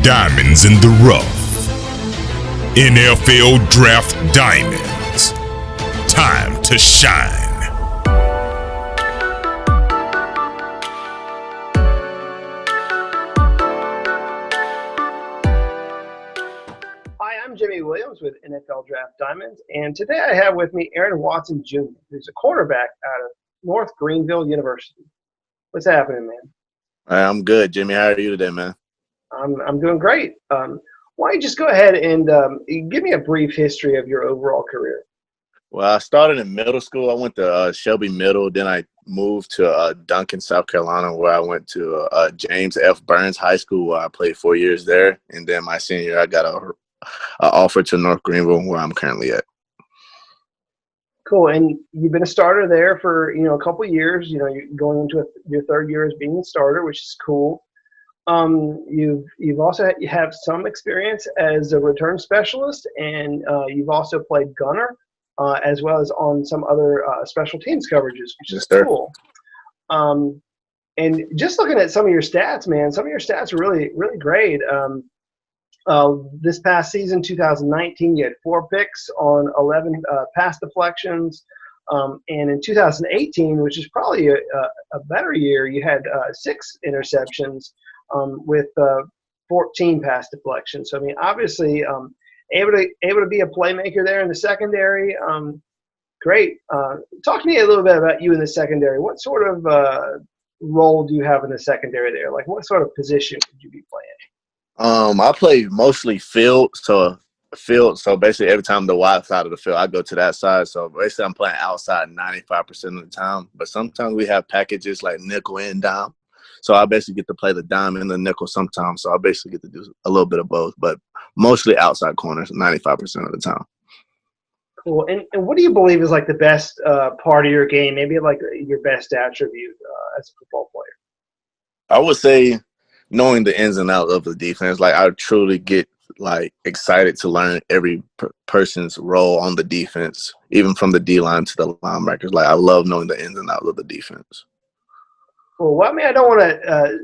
Diamonds in the rough. NFL Draft Diamonds. Time to shine. Hi, I'm Jimmy Williams with NFL Draft Diamonds, and today I have with me Aaron Watson Jr., who's a cornerback out of North Greenville University. What's happening, man? I'm good, Jimmy. How are you today, man? I'm doing great. Why don't you just go ahead and give me a brief history of your overall career? Well, I started in middle school. I went to Shelby Middle. Then I moved to Duncan, South Carolina, where I went to James F. Burns High School, where I played 4 years there. And then my senior year, I got a offer to North Greenville, where I'm currently at. Cool. And you've been a starter there for, a couple of years. You're going into your third year as being a starter, which is cool. You've also you have some experience as a return specialist, and you've also played gunner, as well as on some other special teams coverages, which is cool. And just looking at some of your stats, man, some of your stats are really, really great. This past season, 2019, you had 4 picks on 11 pass deflections. And in 2018, which is probably a better year, you had 6 interceptions with 14 pass deflections. So, I mean, obviously, able to be a playmaker there in the secondary. Great. Talk to me a little bit about you in the secondary. What sort of role do you have in the secondary there? Like, what sort of position would you be playing? I play mostly field. So basically every time the wide side of the field, I go to that side. So basically I'm playing outside 95% of the time. But sometimes we have packages like nickel and dime. So I basically get to play the dime and the nickel sometimes. So I basically get to do a little bit of both, but mostly outside corners 95% of the time. Cool. And what do you believe is like the best part of your game? Maybe like your best attribute as a football player? I would say knowing the ins and outs of the defense. Like, I truly get excited to learn every person's role on the defense, even from the D-line to the linebackers. Like, I love knowing the ins and outs of the defense. Cool. Well, I mean, I don't want to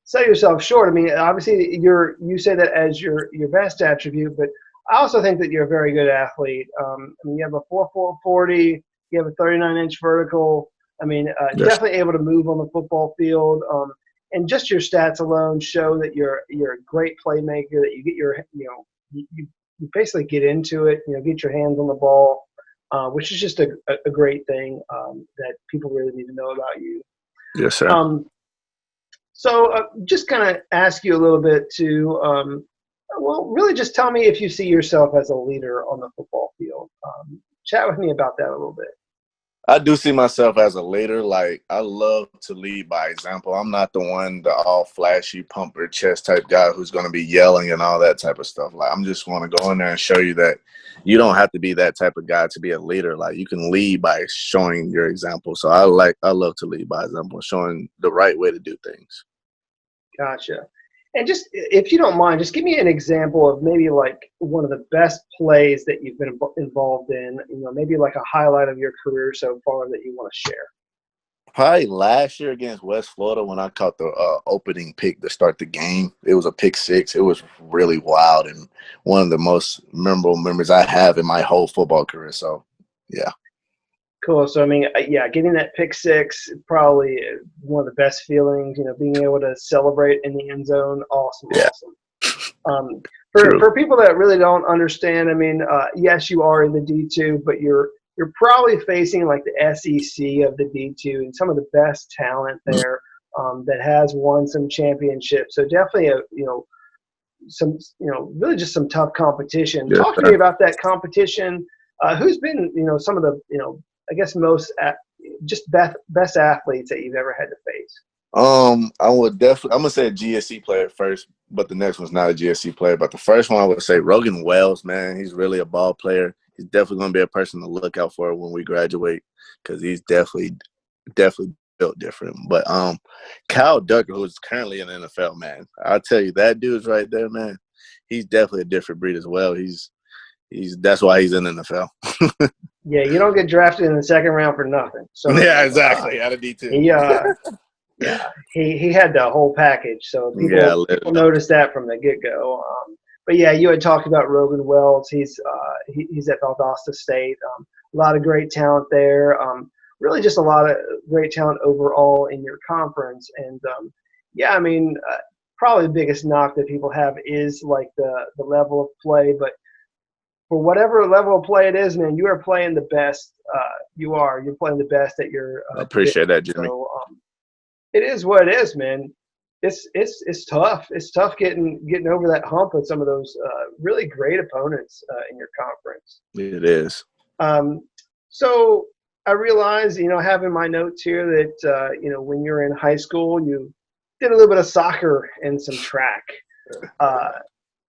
sell yourself short. I mean, obviously, you say that as your best attribute, but I also think that you're a very good athlete. I mean, you have a 4.4 40, you have a 39-inch vertical. I mean, Yes. Definitely able to move on the football field. And just your stats alone show that you're a great playmaker. That you get you basically get into it. Get your hands on the ball, which is just a great thing that people really need to know about you. Yes, sir. So just kind of ask you a little bit to, really just tell me if you see yourself as a leader on the football field. Chat with me about that a little bit. I do see myself as a leader. Like, I love to lead by example. I'm not the all flashy, pump your chest type guy who's going to be yelling and all that type of stuff. Like, I'm just want to go in there and show you that you don't have to be that type of guy to be a leader. Like, you can lead by showing your example. So I love to lead by example, showing the right way to do things. Gotcha. And just, if you don't mind, just give me an example of maybe like one of the best plays that you've been involved in, maybe like a highlight of your career so far that you want to share. Probably last year against West Florida when I caught the opening pick to start the game. It was a pick 6. It was really wild and one of the most memorable memories I have in my whole football career. So, yeah. Cool. So, I mean, getting that pick 6, probably one of the best feelings, being able to celebrate in the end zone. Awesome. Yeah. Awesome. For people that really don't understand, I mean, yes, you are in the D2, but you're probably facing like the SEC of the D2 and some of the best talent there that has won some championships. So definitely really just some tough competition. Yes, Talk to me about that competition. Who's been, some of the, I guess most best athletes that you've ever had to face? I'm gonna say a GSC player first, but the next one's not a GSC player. But the first one I would say Rogan Wells, man. He's really a ball player. He's definitely gonna be a person to look out for when we graduate because he's definitely built different. But Kyle Ducker, who's currently in the NFL, man, I'll tell you, that dude's right there, man. He's definitely a different breed as well. That's why he's in the NFL. Yeah, you don't get drafted in the second round for nothing. So yeah, exactly. Out of D2. Yeah, he had the whole package, so Yeah, I people lived noticed that from the get go. But yeah, you had talked about Rogan Wells. He's at Valdosta State. A lot of great talent there. Really, just a lot of great talent overall in your conference. And yeah, I mean, probably the biggest knock that people have is like the level of play. But for whatever level of play it is, man, you are playing the best. You're playing the best at your I division. appreciate that, Jimmy. So it is what it is, man. It's tough. It's tough getting over that hump with some of those really great opponents in your conference. It is. So I realize, having my notes here that when you're in high school, you did a little bit of soccer and some track.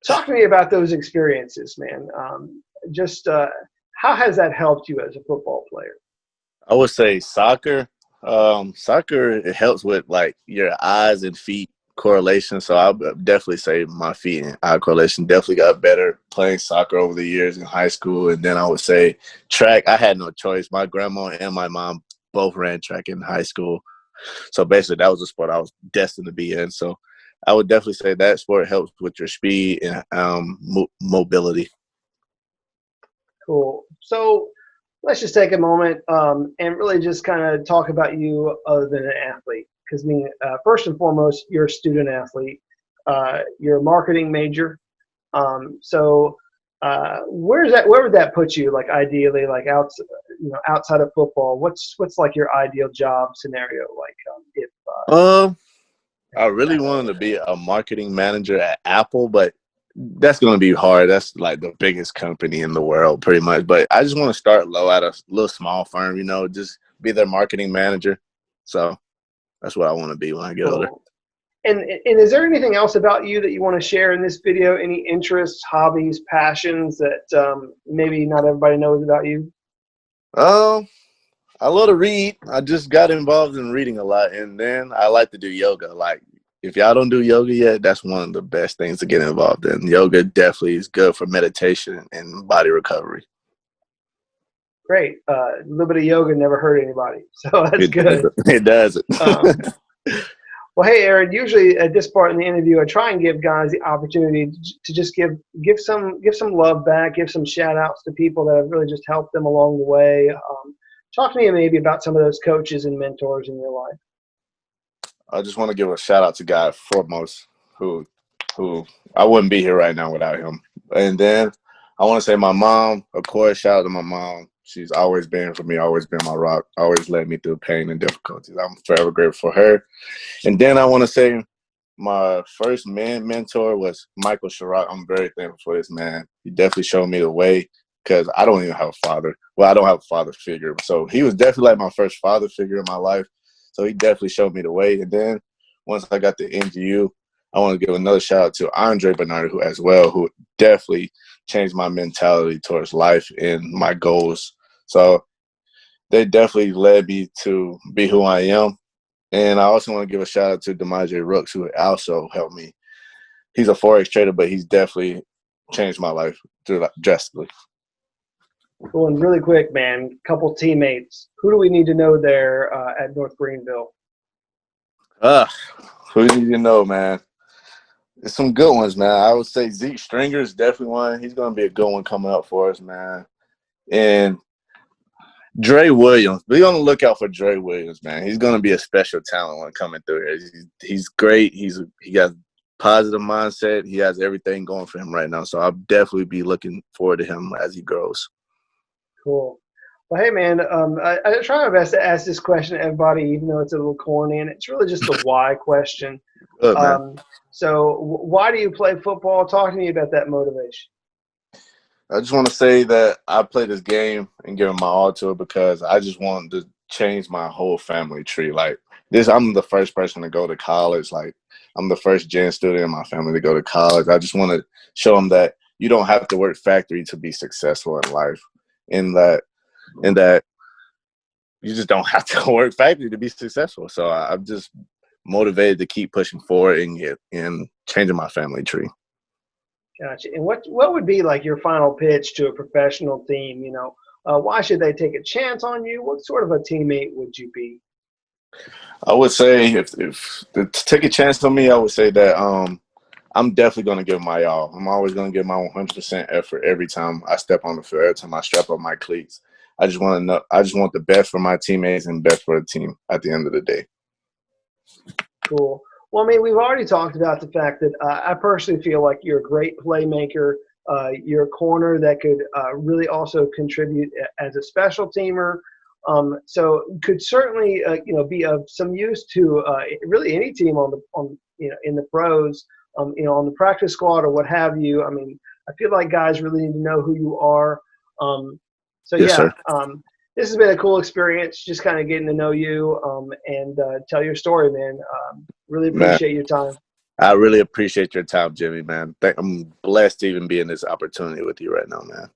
Talk to me about those experiences, man. Just how has that helped you as a football player? I would say soccer. Soccer, it helps with like your eyes and feet correlation. So I would definitely say my feet and eye correlation definitely got better playing soccer over the years in high school. And then I would say track. I had no choice. My grandma and my mom both ran track in high school. So basically, that was a sport I was destined to be in. So I would definitely say that sport helps with your speed and mobility. Cool. So let's just take a moment and really just kind of talk about you other than an athlete. Because, I mean, first and foremost, you're a student athlete. You're a marketing major. So where would that put you, like, ideally, like, outside of football? What's like your ideal job scenario? Like, if I really wanted to be a marketing manager at Apple, but that's going to be hard. That's like the biggest company in the world, pretty much. But I just want to start low at a little small firm, just be their marketing manager. So that's what I want to be when I get older. And is there anything else about you that you want to share in this video? Any interests, hobbies, passions that maybe not everybody knows about you? I love to read. I just got involved in reading a lot, and then I like to do yoga. Like, if y'all don't do yoga yet, that's one of the best things to get involved in. Yoga definitely is good for meditation and body recovery. Great. A little bit of yoga never hurt anybody, so that's good. It doesn't. Well, hey, Aaron. Usually at this part in the interview, I try and give guys the opportunity to just give some love back, give some shout outs to people that have really just helped them along the way. Talk to me maybe about some of those coaches and mentors in your life. I just want to give a shout out to God foremost, who I wouldn't be here right now without him. And then I want to say my mom, of course, shout out to my mom. She's always been for me, always been my rock, always led me through pain and difficulties. I'm forever grateful for her. And then I want to say my first mentor was Michael Sherrock. I'm very thankful for this man. He definitely showed me the way because I don't even have a father. Well, I don't have a father figure. So he was definitely like my first father figure in my life. So he definitely showed me the way. And then once I got to NGU, I want to give another shout out to Andre Bernard, who definitely changed my mentality towards life and my goals. So they definitely led me to be who I am. And I also want to give a shout out to DeMaje Rooks, who also helped me. He's a Forex trader, but he's definitely changed my life drastically. Well, and really quick, man, couple teammates. Who do we need to know there at North Greenville? Who do you know, man? There's some good ones, man. I would say Zeke Stringer is definitely one. He's going to be a good one coming up for us, man. And Dre Williams. Be on the lookout for Dre Williams, man. He's going to be a special talent when coming through here. He's great. He got positive mindset. He has everything going for him right now. So I'll definitely be looking forward to him as he grows. Cool. Well, hey, man, I try my best to ask this question to everybody, even though it's a little corny, and it's really just a why question. Good, man. So why do you play football? Talk to me about that motivation. I just want to say that I play this game and give my all to it because I just want to change my whole family tree. Like this, I'm the first person to go to college. Like I'm the first gen student in my family to go to college. I just want to show them that you don't have to work factory to be successful in life. In that you just don't have to work factory to be successful. So I'm just motivated to keep pushing forward and changing my family tree. Gotcha. And what would be like your final pitch to a professional team? Why should they take a chance on you? What sort of a teammate would you be? I would say if to take a chance on me, I would say that I'm definitely going to give my all. I'm always going to give my 100% effort every time I step on the field, every time I strap up my cleats. I just want to know. I just want the best for my teammates and best for the team at the end of the day. Cool. Well, I mean, we've already talked about the fact that I personally feel like you're a great playmaker. You're a corner that could really also contribute as a special teamer. So could certainly be of some use to really any team on in the pros, on the practice squad or what have you. I mean, I feel like guys really need to know who you are. Yes, sir. This has been a cool experience, just kind of getting to know you and tell your story, man. Really appreciate your time. I really appreciate your time, Jimmy, man. I'm blessed to even be in this opportunity with you right now, man.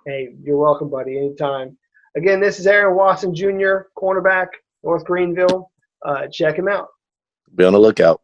Hey, you're welcome, buddy. Anytime. Again, this is Aaron Watson Jr., cornerback, North Greenville. Check him out. Be on the lookout.